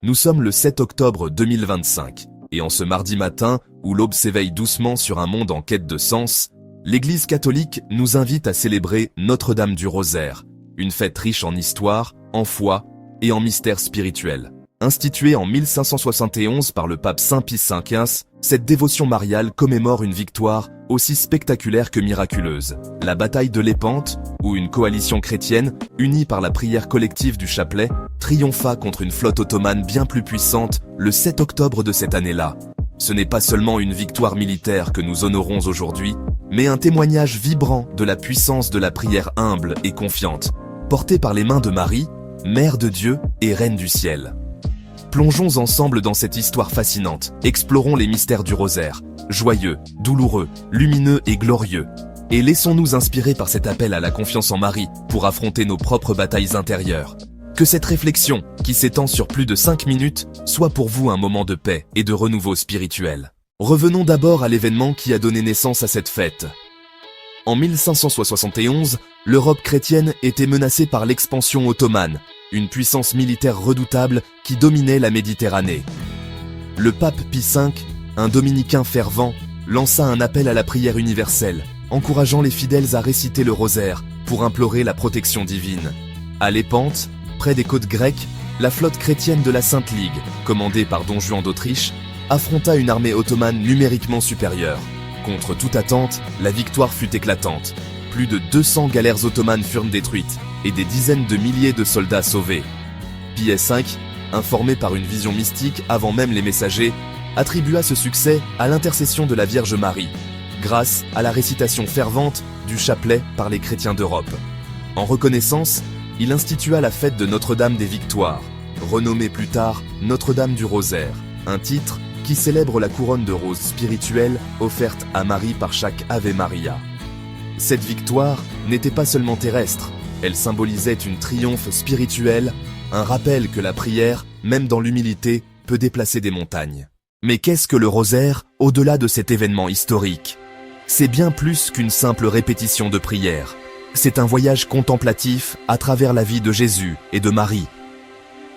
Nous sommes le 7 octobre 2025, et en ce mardi matin, où l'aube s'éveille doucement sur un monde en quête de sens, l'Église catholique nous invite à célébrer Notre-Dame du Rosaire, une fête riche en histoire, en foi et en mystère spirituel. Instituée en 1571 par le pape Saint Pie XV, cette dévotion mariale commémore une victoire aussi spectaculaire que miraculeuse. La bataille de Lépante, où une coalition chrétienne, unie par la prière collective du chapelet, triompha contre une flotte ottomane bien plus puissante le 7 octobre de cette année-là. Ce n'est pas seulement une victoire militaire que nous honorons aujourd'hui, mais un témoignage vibrant de la puissance de la prière humble et confiante, portée par les mains de Marie, Mère de Dieu et Reine du Ciel. Plongeons ensemble dans cette histoire fascinante, explorons les mystères du rosaire, joyeux, douloureux, lumineux et glorieux, et laissons-nous inspirer par cet appel à la confiance en Marie pour affronter nos propres batailles intérieures. Que cette réflexion, qui s'étend sur plus de 5 minutes, soit pour vous un moment de paix et de renouveau spirituel. Revenons d'abord à l'événement qui a donné naissance à cette fête. En 1571, l'Europe chrétienne était menacée par l'expansion ottomane, une puissance militaire redoutable qui dominait la Méditerranée. Le pape Pie V, un dominicain fervent, lança un appel à la prière universelle, encourageant les fidèles à réciter le rosaire pour implorer la protection divine. À Lépante, près des côtes grecques, la flotte chrétienne de la Sainte Ligue, commandée par Don Juan d'Autriche, affronta une armée ottomane numériquement supérieure. Contre toute attente, la victoire fut éclatante. Plus de 200 galères ottomanes furent détruites et des dizaines de milliers de soldats sauvés. Pie V, informé par une vision mystique avant même les messagers, attribua ce succès à l'intercession de la Vierge Marie, grâce à la récitation fervente du chapelet par les chrétiens d'Europe. En reconnaissance, il institua la fête de Notre-Dame des Victoires, renommée plus tard Notre-Dame du Rosaire, un titre qui célèbre la couronne de roses spirituelle offerte à Marie par chaque Ave Maria. Cette victoire n'était pas seulement terrestre, elle symbolisait une triomphe spirituel, un rappel que la prière, même dans l'humilité, peut déplacer des montagnes. Mais qu'est-ce que le rosaire, au-delà de cet événement historique? C'est bien plus qu'une simple répétition de prière. C'est un voyage contemplatif à travers la vie de Jésus et de Marie.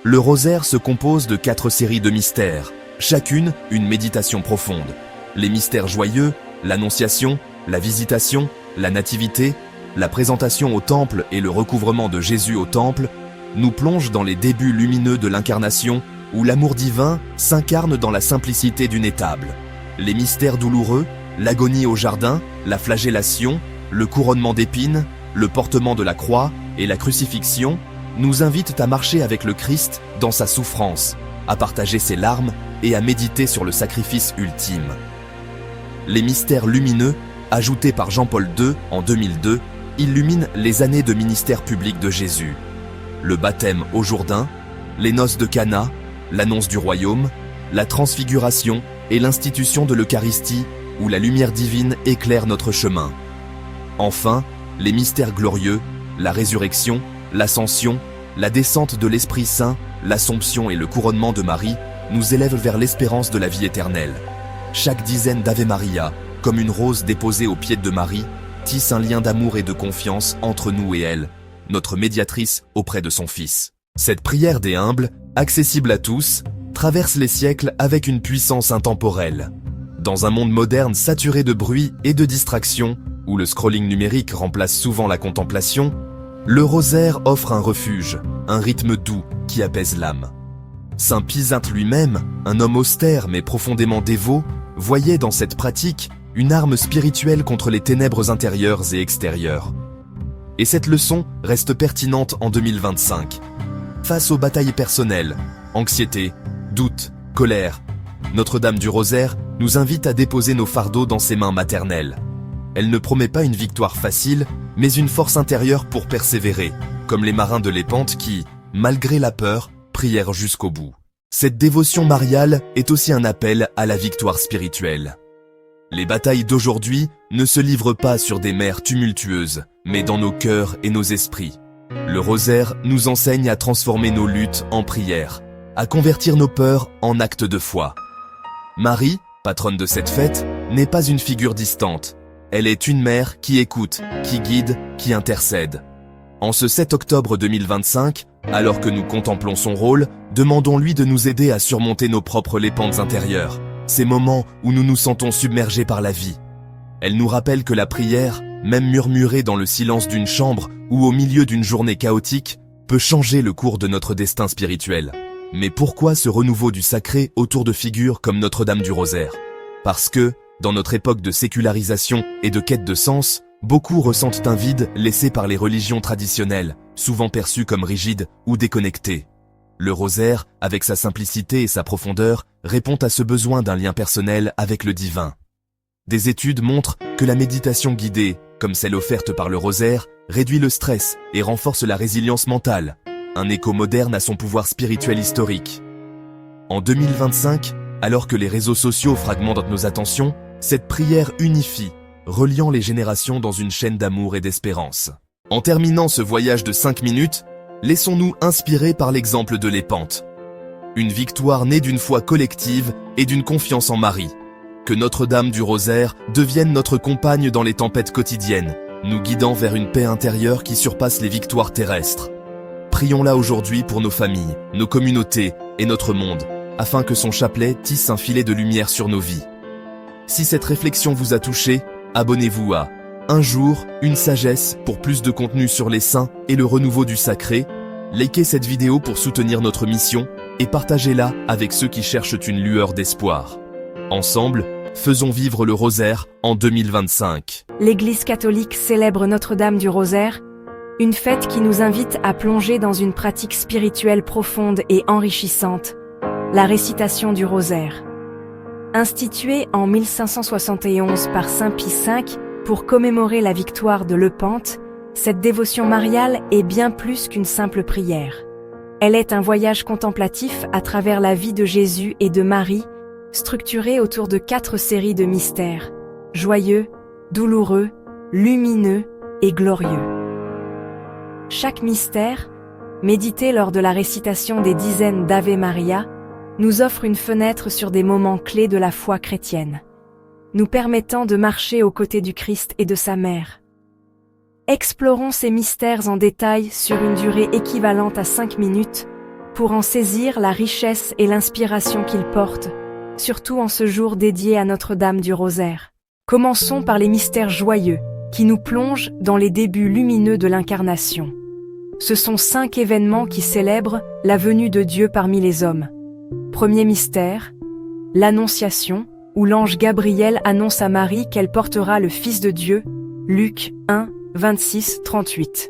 Le rosaire se compose de 4 séries de mystères, chacune une méditation profonde. Les mystères joyeux, l'Annonciation, la Visitation, la Nativité, la présentation au temple et le recouvrement de Jésus au temple nous plongent dans les débuts lumineux de l'incarnation où l'amour divin s'incarne dans la simplicité d'une étable. Les mystères douloureux, l'agonie au jardin, la flagellation, le couronnement d'épines, le portement de la croix et la crucifixion nous invitent à marcher avec le Christ dans sa souffrance, à partager ses larmes et à méditer sur le sacrifice ultime. Les mystères lumineux, ajoutés par Jean-Paul II en 2002, illuminent les années de ministère public de Jésus. Le baptême au Jourdain, les noces de Cana, l'annonce du royaume, la transfiguration et l'institution de l'Eucharistie où la lumière divine éclaire notre chemin. Enfin, les mystères glorieux, la résurrection, l'ascension, la descente de l'Esprit Saint, l'Assomption et le couronnement de Marie nous élèvent vers l'espérance de la vie éternelle. Chaque dizaine d'Ave Maria, comme une rose déposée aux pieds de Marie, tisse un lien d'amour et de confiance entre nous et elle, notre médiatrice auprès de son Fils. Cette prière des humbles, accessible à tous, traverse les siècles avec une puissance intemporelle. Dans un monde moderne saturé de bruit et de distractions, où le scrolling numérique remplace souvent la contemplation, le rosaire offre un refuge, un rythme doux qui apaise l'âme. Saint Pie V lui-même, un homme austère mais profondément dévot, voyait dans cette pratique une arme spirituelle contre les ténèbres intérieures et extérieures. Et cette leçon reste pertinente en 2025. Face aux batailles personnelles, anxiété, doute, colère, Notre-Dame du Rosaire nous invite à déposer nos fardeaux dans ses mains maternelles. Elle ne promet pas une victoire facile, mais une force intérieure pour persévérer, comme les marins de Lépante qui, malgré la peur, prièrent jusqu'au bout. Cette dévotion mariale est aussi un appel à la victoire spirituelle. Les batailles d'aujourd'hui ne se livrent pas sur des mers tumultueuses, mais dans nos cœurs et nos esprits. Le rosaire nous enseigne à transformer nos luttes en prières, à convertir nos peurs en actes de foi. Marie, patronne de cette fête, n'est pas une figure distante. Elle est une mère qui écoute, qui guide, qui intercède. En ce 7 octobre 2025, Alors que nous contemplons son rôle, demandons-lui de nous aider à surmonter nos propres lépentes intérieures, ces moments où nous nous sentons submergés par la vie. Elle nous rappelle que la prière, même murmurée dans le silence d'une chambre ou au milieu d'une journée chaotique, peut changer le cours de notre destin spirituel. Mais pourquoi ce renouveau du sacré autour de figures comme Notre-Dame du Rosaire? Parce que, dans notre époque de sécularisation et de quête de sens, beaucoup ressentent un vide laissé par les religions traditionnelles, souvent perçues comme rigides ou déconnectées. Le rosaire, avec sa simplicité et sa profondeur, répond à ce besoin d'un lien personnel avec le divin. Des études montrent que la méditation guidée, comme celle offerte par le rosaire, réduit le stress et renforce la résilience mentale, un écho moderne à son pouvoir spirituel historique. En 2025, alors que les réseaux sociaux fragmentent nos attentions, cette prière unifie, reliant les générations dans une chaîne d'amour et d'espérance. En terminant ce voyage de 5 minutes, laissons-nous inspirer par l'exemple de l'Épante. Une victoire née d'une foi collective et d'une confiance en Marie. Que Notre-Dame du Rosaire devienne notre compagne dans les tempêtes quotidiennes, nous guidant vers une paix intérieure qui surpasse les victoires terrestres. Prions-la aujourd'hui pour nos familles, nos communautés et notre monde, afin que son chapelet tisse un filet de lumière sur nos vies. Si cette réflexion vous a touché, abonnez-vous à Un jour, une sagesse pour plus de contenu sur les saints et le renouveau du sacré. Likez cette vidéo pour soutenir notre mission et partagez-la avec ceux qui cherchent une lueur d'espoir. Ensemble, faisons vivre le rosaire en 2025. L'Église catholique célèbre Notre-Dame du Rosaire, une fête qui nous invite à plonger dans une pratique spirituelle profonde et enrichissante, la récitation du rosaire. Instituée en 1571 par Saint Pie V pour commémorer la victoire de l'Épante, cette dévotion mariale est bien plus qu'une simple prière. Elle est un voyage contemplatif à travers la vie de Jésus et de Marie, structuré autour de 4 séries de mystères, joyeux, douloureux, lumineux et glorieux. Chaque mystère, médité lors de la récitation des dizaines d'Ave Maria, nous offre une fenêtre sur des moments clés de la foi chrétienne, nous permettant de marcher aux côtés du Christ et de sa mère. Explorons ces mystères en détail sur une durée équivalente à 5 minutes pour en saisir la richesse et l'inspiration qu'ils portent, surtout en ce jour dédié à Notre-Dame du Rosaire. Commençons par les mystères joyeux, qui nous plongent dans les débuts lumineux de l'Incarnation. Ce sont 5 événements qui célèbrent la venue de Dieu parmi les hommes. Premier mystère, l'Annonciation, où l'ange Gabriel annonce à Marie qu'elle portera le Fils de Dieu, Luc 1, 26-38.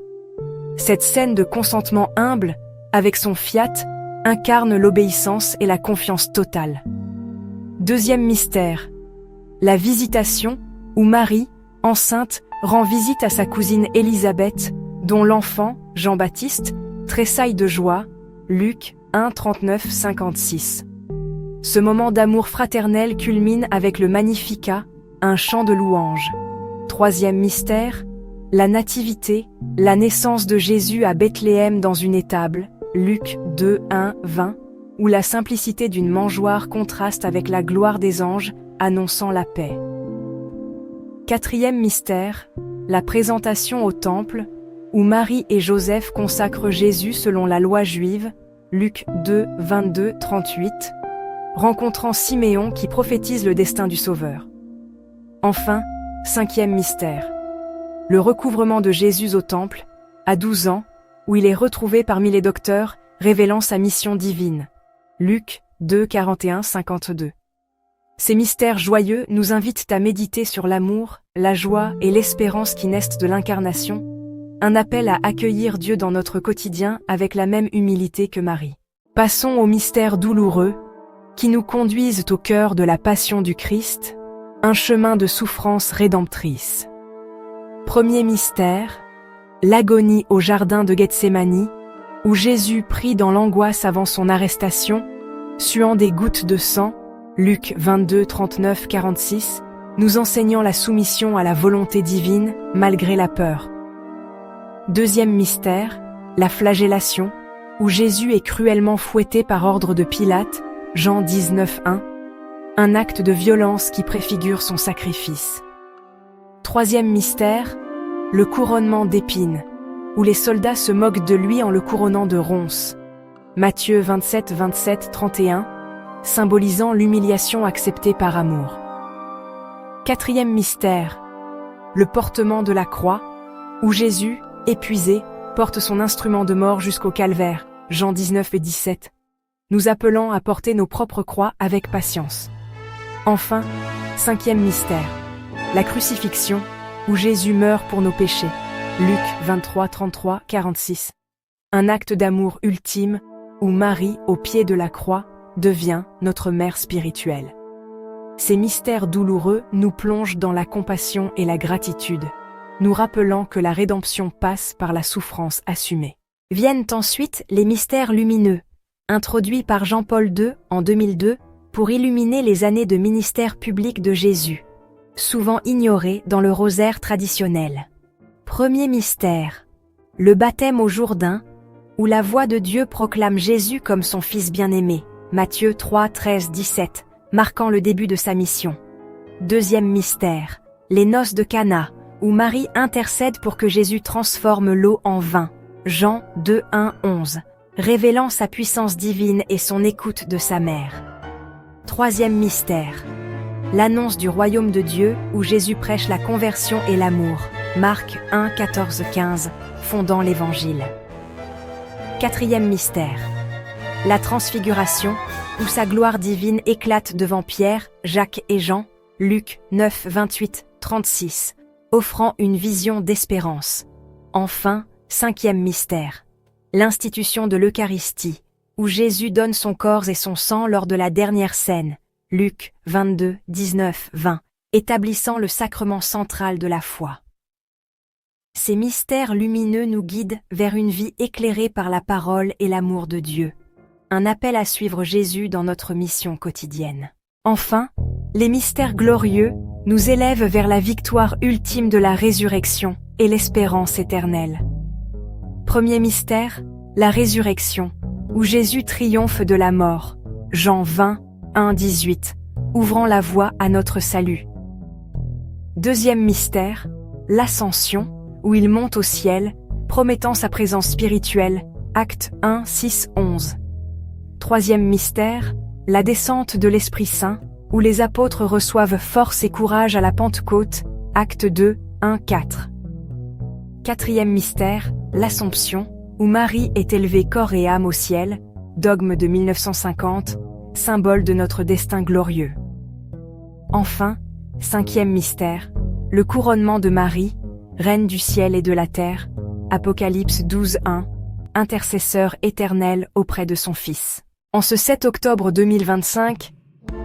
Cette scène de consentement humble, avec son fiat, incarne l'obéissance et la confiance totale. Deuxième mystère, la Visitation, où Marie, enceinte, rend visite à sa cousine Élisabeth, dont l'enfant, Jean-Baptiste, tressaille de joie, Luc 1, 39-56. Ce moment d'amour fraternel culmine avec le Magnificat, un chant de louange. Troisième mystère, la Nativité, la naissance de Jésus à Bethléem dans une étable, Luc 2, 1, 20, où la simplicité d'une mangeoire contraste avec la gloire des anges, annonçant la paix. Quatrième mystère, la présentation au temple, où Marie et Joseph consacrent Jésus selon la loi juive, Luc 2, 22, 38, rencontrant Siméon qui prophétise le destin du Sauveur. Enfin, cinquième mystère, le recouvrement de Jésus au temple, à 12 ans, où il est retrouvé parmi les docteurs, révélant sa mission divine. Luc 2, 41, 52. Ces mystères joyeux nous invitent à méditer sur l'amour, la joie et l'espérance qui naissent de l'Incarnation, un appel à accueillir Dieu dans notre quotidien avec la même humilité que Marie. Passons aux mystères douloureux, qui nous conduisent au cœur de la passion du Christ, un chemin de souffrance rédemptrice. Premier mystère, l'agonie au jardin de Gethsémani, où Jésus prie dans l'angoisse avant son arrestation, suant des gouttes de sang, Luc 22, 39, 46, nous enseignant la soumission à la volonté divine malgré la peur. Deuxième mystère, la flagellation, où Jésus est cruellement fouetté par ordre de Pilate, Jean 19, 1, un acte de violence qui préfigure son sacrifice. Troisième mystère, le couronnement d'épines, où les soldats se moquent de lui en le couronnant de ronces. Matthieu 27, 27, 31, symbolisant l'humiliation acceptée par amour. Quatrième mystère, le portement de la croix, où Jésus, épuisé, porte son instrument de mort jusqu'au calvaire, Jean 19 et 17, nous appelant à porter nos propres croix avec patience. Enfin, cinquième mystère, la crucifixion, où Jésus meurt pour nos péchés, Luc 23, 33, 46. Un acte d'amour ultime, où Marie, au pied de la croix, devient notre mère spirituelle. Ces mystères douloureux nous plongent dans la compassion et la gratitude, nous rappelant que la rédemption passe par la souffrance assumée. Viennent ensuite les mystères lumineux, introduits par Jean-Paul II en 2002 pour illuminer les années de ministère public de Jésus, souvent ignorés dans le rosaire traditionnel. Premier mystère, le baptême au Jourdain, où la voix de Dieu proclame Jésus comme son Fils bien-aimé, Matthieu 3, 13, 17, marquant le début de sa mission. Deuxième mystère, les noces de Cana, où Marie intercède pour que Jésus transforme l'eau en vin, Jean 2, 1, 11, révélant sa puissance divine et son écoute de sa mère. Troisième mystère, l'annonce du royaume de Dieu, où Jésus prêche la conversion et l'amour, Marc 1, 14, 15, fondant l'Évangile. Quatrième mystère, la transfiguration, où sa gloire divine éclate devant Pierre, Jacques et Jean, Luc 9, 28, 36, offrant une vision d'espérance. Enfin, cinquième mystère, l'institution de l'Eucharistie, où Jésus donne son corps et son sang lors de la dernière scène, Luc 22, 19, 20, établissant le sacrement central de la foi. Ces mystères lumineux nous guident vers une vie éclairée par la parole et l'amour de Dieu. Un appel à suivre Jésus dans notre mission quotidienne. Enfin, les mystères glorieux nous élèvent vers la victoire ultime de la résurrection et l'espérance éternelle. Premier mystère, la résurrection, où Jésus triomphe de la mort, Jean 20, 1, 18, ouvrant la voie à notre salut. Deuxième mystère, l'ascension, où il monte au ciel, promettant sa présence spirituelle, Actes 1, 6, 11. Troisième mystère, la descente de l'Esprit Saint, où les apôtres reçoivent force et courage à la Pentecôte, Actes 2, 1, 4. Quatrième mystère, l'Assomption, où Marie est élevée corps et âme au ciel, dogme de 1950, symbole de notre destin glorieux. Enfin, cinquième mystère, le couronnement de Marie, reine du ciel et de la terre, Apocalypse 12, 1, intercesseur éternel auprès de son Fils. En ce 7 octobre 2025,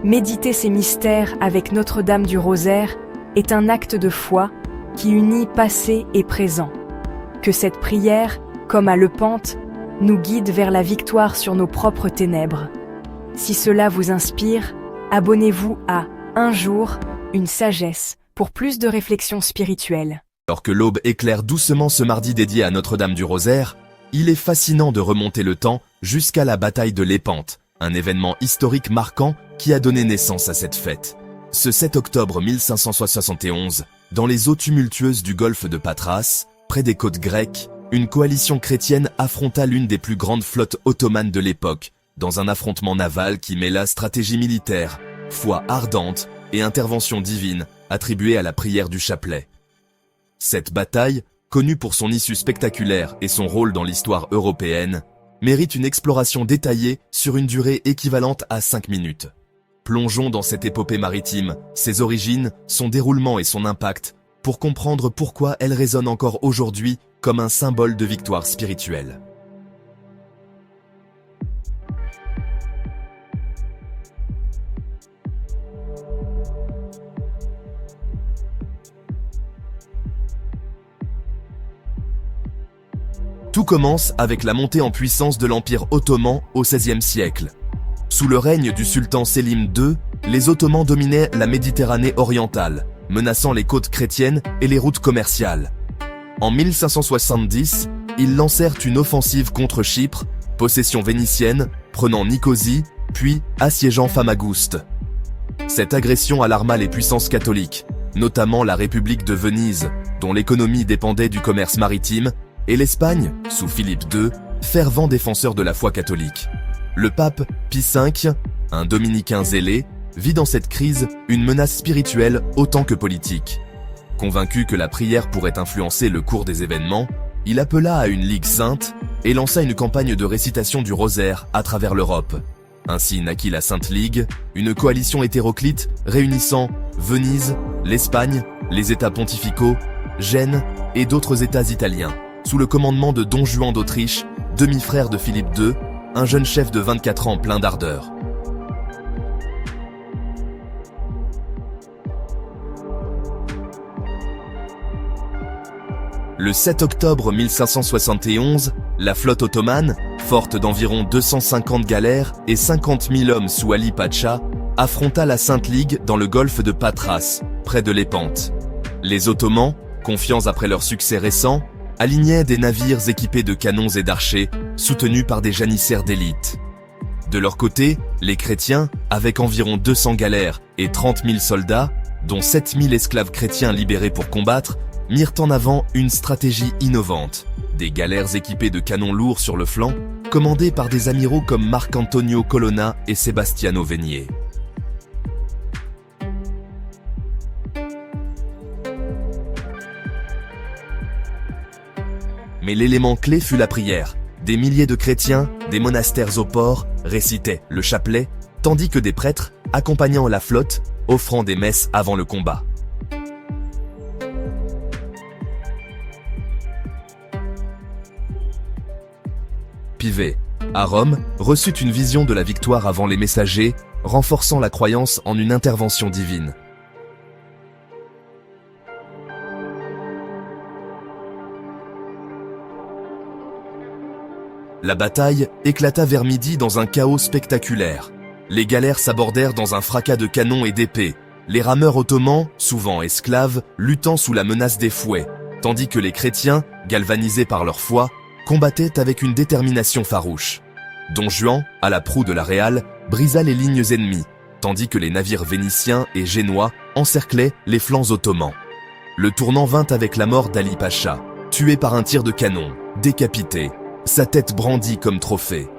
méditer ces mystères avec Notre-Dame du Rosaire est un acte de foi qui unit passé et présent. Que cette prière, comme à Lepante, nous guide vers la victoire sur nos propres ténèbres. Si cela vous inspire, abonnez-vous à Un jour, une sagesse pour plus de réflexions spirituelles. Alors que l'aube éclaire doucement ce mardi dédié à Notre-Dame du Rosaire, il est fascinant de remonter le temps jusqu'à la bataille de Lépante, un événement historique marquant qui a donné naissance à cette fête. Ce 7 octobre 1571, dans les eaux tumultueuses du golfe de Patras, près des côtes grecques, une coalition chrétienne affronta l'une des plus grandes flottes ottomanes de l'époque, dans un affrontement naval qui mêla stratégie militaire, foi ardente et intervention divine attribuée à la prière du chapelet. Cette bataille, connue pour son issue spectaculaire et son rôle dans l'histoire européenne, mérite une exploration détaillée sur une durée équivalente à 5 minutes. Plongeons dans cette épopée maritime, ses origines, son déroulement et son impact, pour comprendre pourquoi elle résonne encore aujourd'hui comme un symbole de victoire spirituelle. Tout commence avec la montée en puissance de l'Empire ottoman au XVIe siècle. Sous le règne du sultan Sélim II, les Ottomans dominaient la Méditerranée orientale, menaçant les côtes chrétiennes et les routes commerciales. En 1570, ils lancèrent une offensive contre Chypre, possession vénitienne, prenant Nicosie, puis assiégeant Famagouste. Cette agression alarma les puissances catholiques, notamment la République de Venise, dont l'économie dépendait du commerce maritime, et l'Espagne, sous Philippe II, fervent défenseur de la foi catholique. Le pape Pie V, un dominicain zélé, vit dans cette crise une menace spirituelle autant que politique. Convaincu que la prière pourrait influencer le cours des événements, il appela à une Ligue sainte et lança une campagne de récitation du rosaire à travers l'Europe. Ainsi naquit la Sainte Ligue, une coalition hétéroclite réunissant Venise, l'Espagne, les États pontificaux, Gênes et d'autres États italiens, sous le commandement de Don Juan d'Autriche, demi-frère de Philippe II, un jeune chef de 24 ans plein d'ardeur. Le 7 octobre 1571, la flotte ottomane, forte d'environ 250 galères et 50 000 hommes sous Ali Pacha, affronta la Sainte Ligue dans le golfe de Patras, près de Lépante. Les Ottomans, confiants après leur succès récent, alignaient des navires équipés de canons et d'archers, soutenus par des janissaires d'élite. De leur côté, les chrétiens, avec environ 200 galères et 30 000 soldats, dont 7 000 esclaves chrétiens libérés pour combattre, mirent en avant une stratégie innovante. Des galères équipées de canons lourds sur le flanc, commandées par des amiraux comme Marc-Antonio Colonna et Sebastiano Venier. Mais l'élément clé fut la prière. Des milliers de chrétiens, des monastères au port, récitaient le chapelet, tandis que des prêtres, accompagnant la flotte, offrant des messes avant le combat. Pivet, à Rome, reçut une vision de la victoire avant les messagers, renforçant la croyance en une intervention divine. La bataille éclata vers midi dans un chaos spectaculaire. Les galères s'abordèrent dans un fracas de canons et d'épées, les rameurs ottomans, souvent esclaves, luttant sous la menace des fouets, tandis que les chrétiens, galvanisés par leur foi, combattaient avec une détermination farouche. Don Juan, à la proue de la Réale, brisa les lignes ennemies, tandis que les navires vénitiens et génois encerclaient les flancs ottomans. Le tournant vint avec la mort d'Ali Pacha, tué par un tir de canon, décapité, sa tête brandie comme trophée.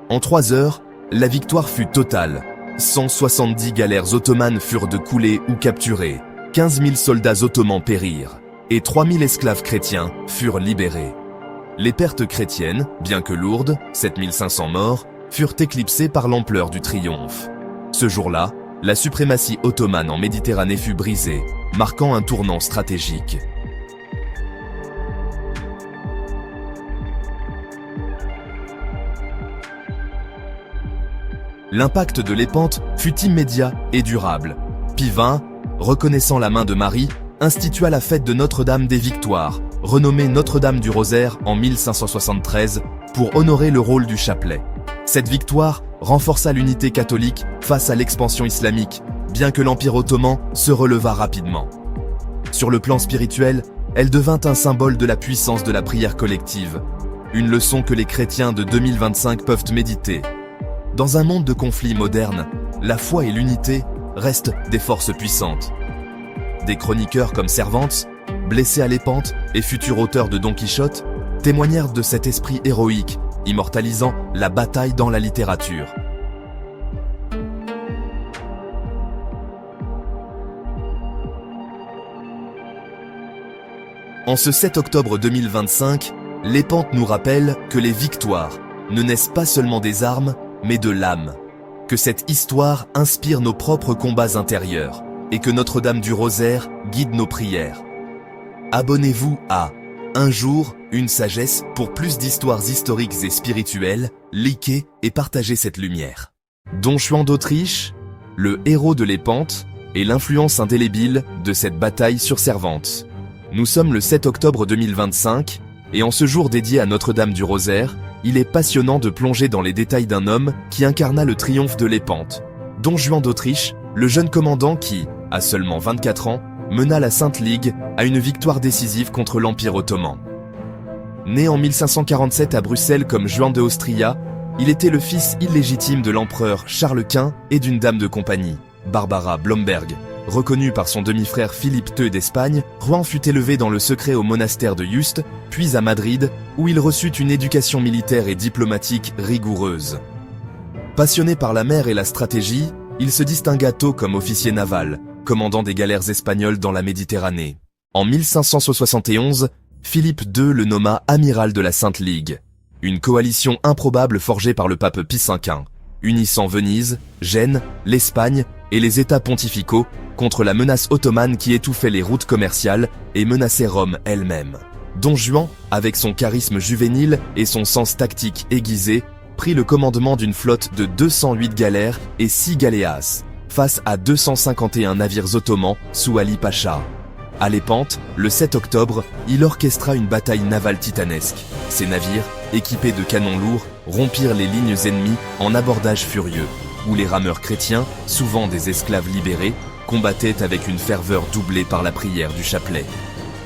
En 3 heures, la victoire fut totale. 170 galères ottomanes furent de coulées ou capturées, 15 000 soldats ottomans périrent, et 3 000 esclaves chrétiens furent libérés. Les pertes chrétiennes, bien que lourdes, 7 500 morts, furent éclipsées par l'ampleur du triomphe. Ce jour-là, la suprématie ottomane en Méditerranée fut brisée, marquant un tournant stratégique. L'impact de Lépante fut immédiat et durable. Pie XX, reconnaissant la main de Marie, institua la fête de Notre-Dame des Victoires, renommée Notre-Dame du Rosaire en 1573, pour honorer le rôle du chapelet. Cette victoire renforça l'unité catholique face à l'expansion islamique, bien que l'Empire ottoman se releva rapidement. Sur le plan spirituel, elle devint un symbole de la puissance de la prière collective, une leçon que les chrétiens de 2025 peuvent méditer. Dans un monde de conflits modernes, la foi et l'unité restent des forces puissantes. Des chroniqueurs comme Cervantes, blessé à Lépante et futur auteur de Don Quichotte, témoignèrent de cet esprit héroïque, immortalisant la bataille dans la littérature. En ce 7 octobre 2025, Lépante nous rappelle que les victoires ne naissent pas seulement des armes, mais de l'âme. Que cette histoire inspire nos propres combats intérieurs et que Notre-Dame du Rosaire guide nos prières. Abonnez-vous à Un jour, une sagesse pour plus d'histoires historiques et spirituelles, likez et partagez cette lumière. Don Juan d'Autriche, le héros de Lépante et l'influence indélébile de cette bataille sur Cervantes. Nous sommes le 7 octobre 2025 et en ce jour dédié à Notre-Dame du Rosaire, il est passionnant de plonger dans les détails d'un homme qui incarna le triomphe de Lépante. Don Juan d'Autriche, le jeune commandant qui, à seulement 24 ans, mena la Sainte Ligue à une victoire décisive contre l'Empire ottoman. Né en 1547 à Bruxelles comme Juan de Austria, il était le fils illégitime de l'empereur Charles Quint et d'une dame de compagnie, Barbara Blomberg. Reconnu par son demi-frère Philippe II d'Espagne, Juan fut élevé dans le secret au monastère de Yuste, puis à Madrid, où il reçut une éducation militaire et diplomatique rigoureuse. Passionné par la mer et la stratégie, il se distingua tôt comme officier naval, commandant des galères espagnoles dans la Méditerranée. En 1571, Philippe II le nomma amiral de la Sainte Ligue, une coalition improbable forgée par le pape Pie V, unissant Venise, Gênes, l'Espagne et les États pontificaux contre la menace ottomane qui étouffait les routes commerciales et menaçait Rome elle-même. Don Juan, avec son charisme juvénile et son sens tactique aiguisé, prit le commandement d'une flotte de 208 galères et 6 galéas, face à 251 navires ottomans sous Ali Pacha. À Lépante, le 7 octobre, il orchestra une bataille navale titanesque. Ces navires, équipés de canons lourds, rompirent les lignes ennemies en abordage furieux, où les rameurs chrétiens, souvent des esclaves libérés, combattaient avec une ferveur doublée par la prière du chapelet.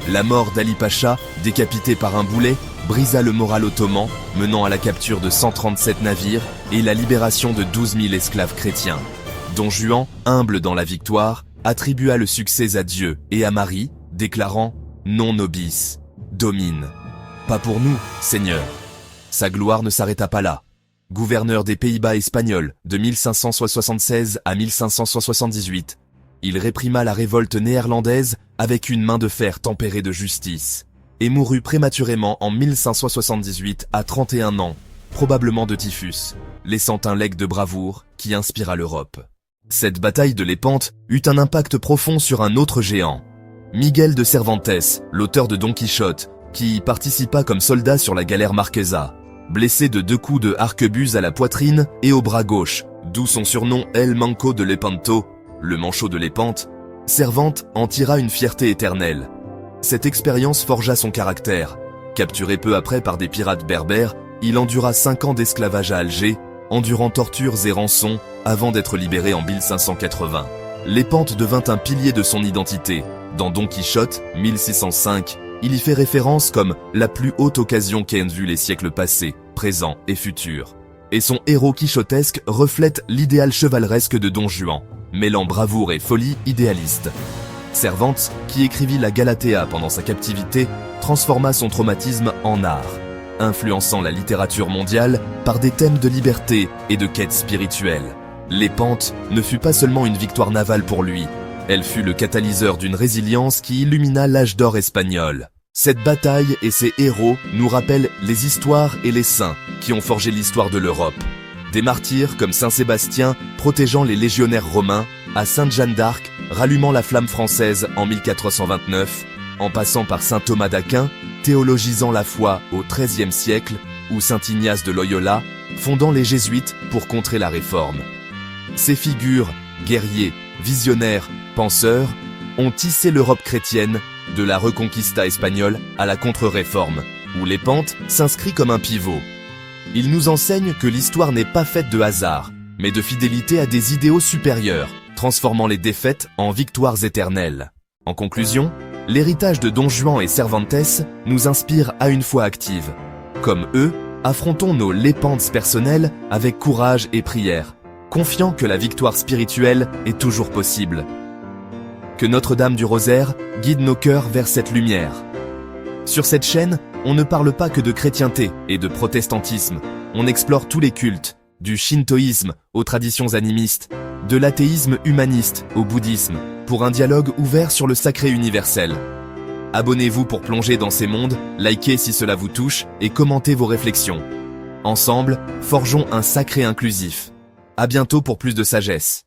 La mort d'Ali Pacha, décapité par un boulet, brisa le moral ottoman, menant à la capture de 137 navires et la libération de 12 000 esclaves chrétiens. Don Juan, humble dans la victoire, attribua le succès à Dieu et à Marie, déclarant « Non nobis, domine ». Pas pour nous, Seigneur. Sa gloire ne s'arrêta pas là. Gouverneur des Pays-Bas espagnols de 1576 à 1578, il réprima la révolte néerlandaise avec une main de fer tempérée de justice et mourut prématurément en 1578 à 31 ans, probablement de typhus, laissant un legs de bravoure qui inspira l'Europe. Cette bataille de Lépante eut un impact profond sur un autre géant, Miguel de Cervantes, l'auteur de Don Quichotte, qui participa comme soldat sur la galère Marquesa. Blessé de 2 coups de arquebuse à la poitrine et au bras gauche, d'où son surnom El Manco de Lepanto, le manchot de Lépante, Cervantes en tira une fierté éternelle. Cette expérience forgea son caractère. Capturé peu après par des pirates berbères, il endura 5 ans d'esclavage à Alger, endurant tortures et rançons avant d'être libéré en 1580. Lépante devint un pilier de son identité. Dans Don Quichotte, 1605, il y fait référence comme la plus haute occasion qu'aient vue les siècles passés, présents et futurs. Et son héros quichotesque reflète l'idéal chevaleresque de Don Juan, mêlant bravoure et folie idéaliste. Cervantes, qui écrivit la Galatea pendant sa captivité, transforma son traumatisme en art, influençant la littérature mondiale par des thèmes de liberté et de quête spirituelle. Lépante ne fut pas seulement une victoire navale pour lui, elle fut le catalyseur d'une résilience qui illumina l'âge d'or espagnol. Cette bataille et ses héros nous rappellent les histoires et les saints qui ont forgé l'histoire de l'Europe. Des martyrs comme Saint Sébastien protégeant les légionnaires romains, à Sainte Jeanne d'Arc rallumant la flamme française en 1429, en passant par Saint Thomas d'Aquin, théologisant la foi au XIIIe siècle, ou Saint Ignace de Loyola, fondant les jésuites pour contrer la réforme. Ces figures, guerriers, visionnaires, penseurs, ont tissé l'Europe chrétienne, de la Reconquista espagnole à la contre-réforme, où Lépante s'inscrit comme un pivot. Il nous enseigne que l'histoire n'est pas faite de hasard, mais de fidélité à des idéaux supérieurs, transformant les défaites en victoires éternelles. En conclusion, l'héritage de Don Juan et Cervantes nous inspire à une foi active. Comme eux, affrontons nos Lépantes personnelles avec courage et prière, confiant que la victoire spirituelle est toujours possible. Que Notre-Dame du Rosaire guide nos cœurs vers cette lumière. Sur cette chaîne, on ne parle pas que de chrétienté et de protestantisme, on explore tous les cultes, du shintoïsme aux traditions animistes, de l'athéisme humaniste au bouddhisme, pour un dialogue ouvert sur le sacré universel. Abonnez-vous pour plonger dans ces mondes, likez si cela vous touche et commentez vos réflexions. Ensemble, forgeons un sacré inclusif. À bientôt pour plus de sagesse.